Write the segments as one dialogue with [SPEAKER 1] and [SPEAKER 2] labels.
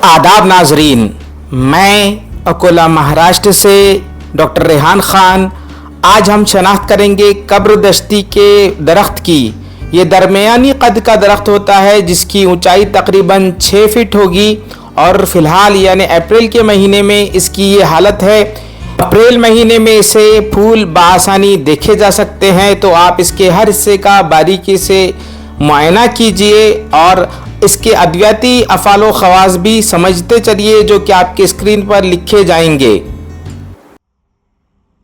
[SPEAKER 1] आदाब नाजरीन, मैं अकोला महाराष्ट्र से डॉक्टर रेहान खान। आज हम शनाख्त करेंगे कब्रदश्ती के दरख्त की। ये दरमियानी कद का दरख्त होता है जिसकी ऊंचाई तकरीबन 6 फीट होगी और फिलहाल यानी अप्रैल के महीने में इसकी ये हालत है। अप्रैल महीने में इसे फूल बआसानी देखे जा सकते हैं, तो आप इसके हर हिस्से का बारीकी से मुआयना कीजिए और इसके अद्वियाती अफ़ालो ख़वास भी समझते चलिए जो कि आपके स्क्रीन पर लिखे जाएंगे।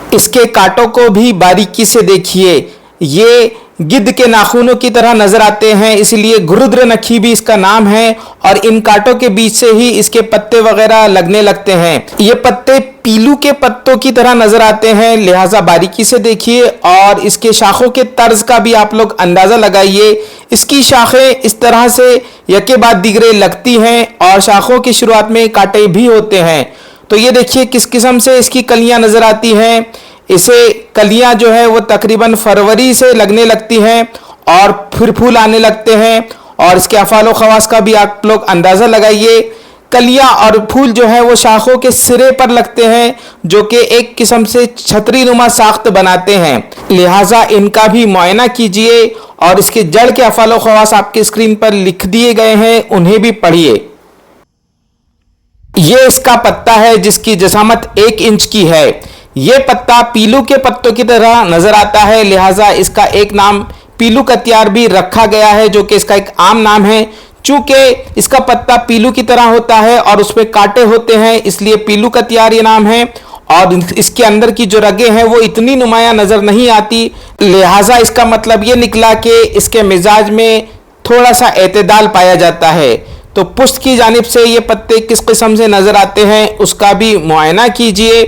[SPEAKER 1] इसके कांटों को भी बारीकी से देखिए, ये गिद्ध के नाखूनों की तरह नजर आते हैं, इसलिए गुरुद्र नखी भी इसका नाम है और इन कांटों के बीच से ही इसके पत्ते वगैरह लगने लगते हैं। ये पत्ते पीलू के पत्तों की तरह नजर आते हैं, लिहाजा बारीकी से देखिए और इसके शाखों के तर्ज का भी आप लोग अंदाजा लगाइए। इसकी शाखें इस तरह से यके बाद दिगरे लगती हैं और शाखों की शुरुआत में कांटे भी होते हैं। तो ये देखिए किस किस्म से इसकी कलियां नजर आती हैं। इसे कलियां जो है वो तकरीबन फरवरी से लगने लगती हैं और फिर फूल आने लगते हैं और इसके अफ़ालो ख़वास का भी आप लोग अंदाज़ा लगाइए। कलियां और फूल जो है वो शाखों के सिरे पर लगते हैं जो कि एक किस्म से छतरी नुमा साख्त बनाते हैं, लिहाजा इनका भी मुआयना कीजिए और इसके जड़ के अफ़ालो ख़वास आपके स्क्रीन पर लिख दिए गए हैं, उन्हें भी पढ़िए। ये इसका पत्ता है जिसकी जसामत 1 इंच की है। ये पत्ता पीलू के पत्तों की तरह नजर आता है, लिहाजा इसका एक नाम पीलू कतियार भी रखा गया है जो कि इसका एक आम नाम है। चूंकि इसका पत्ता पीलू की तरह होता है और उसमें कांटे होते हैं, इसलिए पीलू कतियार ये नाम है और इसके अंदर की जो रगें हैं वो इतनी नुमाया नजर नहीं आती, लिहाजा इसका मतलब ये निकला कि इसके मिजाज में थोड़ा सा एतदाल पाया जाता है। तो पुश्त की जानिब से ये पत्ते किस किस्म से नजर आते हैं उसका भी मुआयना कीजिए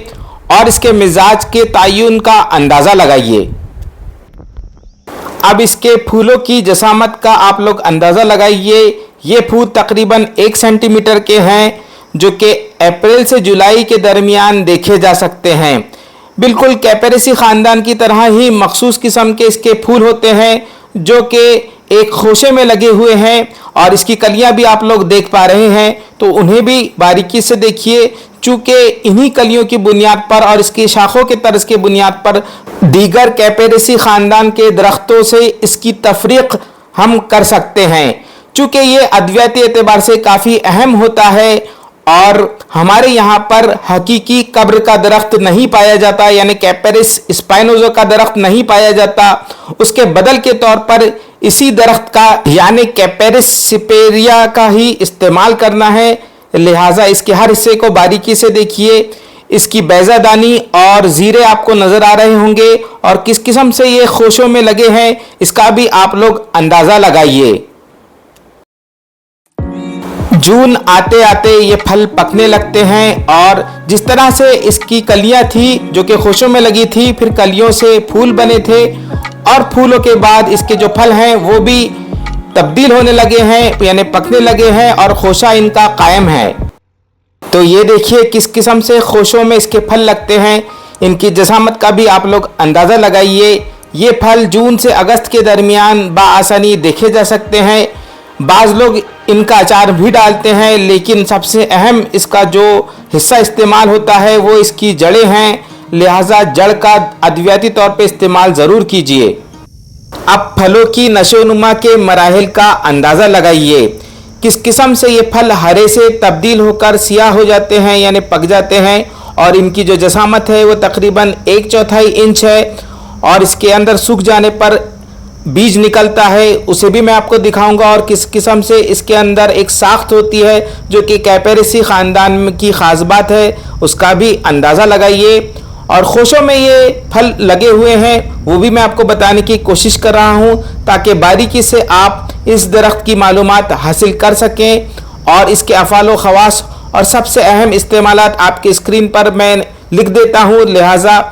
[SPEAKER 1] और इसके मिजाज के तयन का अंदाजा लगाइए। अब इसके फूलों की जसामत का आप लोग अंदाजा लगाइए। ये फूल तकरीबन 1 सेंटीमीटर के हैं जो कि अप्रैल से जुलाई के दरमियान देखे जा सकते हैं। बिल्कुल कैपेरेसी ख़ानदान की तरह ही मखसूस किस्म के इसके फूल होते हैं जो कि एक खोशे में लगे हुए हैं और इसकी कलियां भी आप लोग देख पा रहे हैं, तो उन्हें भी बारीकी से देखिए। चूँकि इन्हीं कलियों की बुनियाद पर और इसकी शाखों के तर्ज के बुनियाद पर दीगर कैपेरेसी ख़ानदान के दरख्तों से इसकी तफरीक हम कर सकते हैं। चूँकि ये अद्वियाती एतबार से काफ़ी अहम होता है और हमारे यहाँ पर हकीकी कब्र का दरख्त नहीं पाया जाता, यानी कैपेरिस स्पाइनोज़ो का दरख्त नहीं पाया जाता। उसके बदल के तौर पर इसी दरख्त का यानी कैपेरिस सिपेरिया का ही इस्तेमाल करना है, लिहाजा इसके हर हिस्से को बारीकी से देखिए। इसकी बैजादानी और जीरे आपको नजर आ रहे होंगे और किस किस्म से ये खोशों में लगे हैं इसका भी आप लोग अंदाजा लगाइए। जून आते आते ये फल पकने लगते हैं और जिस तरह से इसकी कलियां थी जो कि खोशों में लगी थी, फिर कलियों से फूल बने थे और फूलों के बाद इसके जो फल हैं वो भी तब्दील होने लगे हैं, यानी पकने लगे हैं और खोशा इनका कायम है। तो ये देखिए किस किस्म से खोशों में इसके फल लगते हैं। इनकी जसामत का भी आप लोग अंदाज़ा लगाइए। ये फल जून से अगस्त के दरमियान बआसानी देखे जा सकते हैं। बाज़ लोग इनका अचार भी डालते हैं, लेकिन सबसे अहम इसका जो हिस्सा इस्तेमाल होता है वो इसकी जड़ें हैं, लिहाजा जड़ का अद्वियाती तौर पे इस्तेमाल ज़रूर कीजिए। अब फलों की नशोनुमा के मराहिल का अंदाज़ा लगाइए। किस किस्म से ये फल हरे से तब्दील होकर सियाह हो जाते हैं यानी पक जाते हैं और इनकी जो जसामत है वो तकरीबन 1/4 इंच है और इसके अंदर सूख जाने पर बीज निकलता है, उसे भी मैं आपको दिखाऊंगा। और किस किस्म से इसके अंदर एक साख्त होती है जो कि कैपेरेसी ख़ानदान की ख़ास बात है, उसका भी अंदाज़ा लगाइए। और खोशों में ये फल लगे हुए हैं वो भी मैं आपको बताने की कोशिश कर रहा हूँ ताकि बारीकी से आप इस दरख्त की मालूमात हासिल कर सकें और इसके अफ़ालो ख़वास और सबसे अहम इस्तेमालात आपके स्क्रीन पर मैं लिख देता हूँ, लिहाजा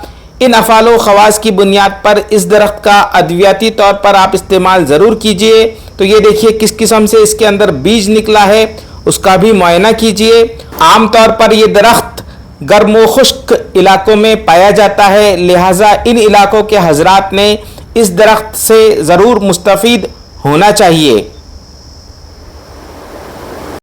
[SPEAKER 1] इन अफ़ालो ख़वास की बुनियाद पर इस दरख्त का अद्वियाती तौर पर आप इस्तेमाल ज़रूर कीजिए। तो ये देखिए किस किस्म से इसके अंदर बीज निकला है, उसका भी मुआयना कीजिए। आम तौर पर यह दरख्त गर्म व खुश्क इलाकों में पाया जाता है, लिहाजा इन इलाकों के हजरात ने इस दरख्त से ज़रूर मुस्तफ़ीद होना चाहिए।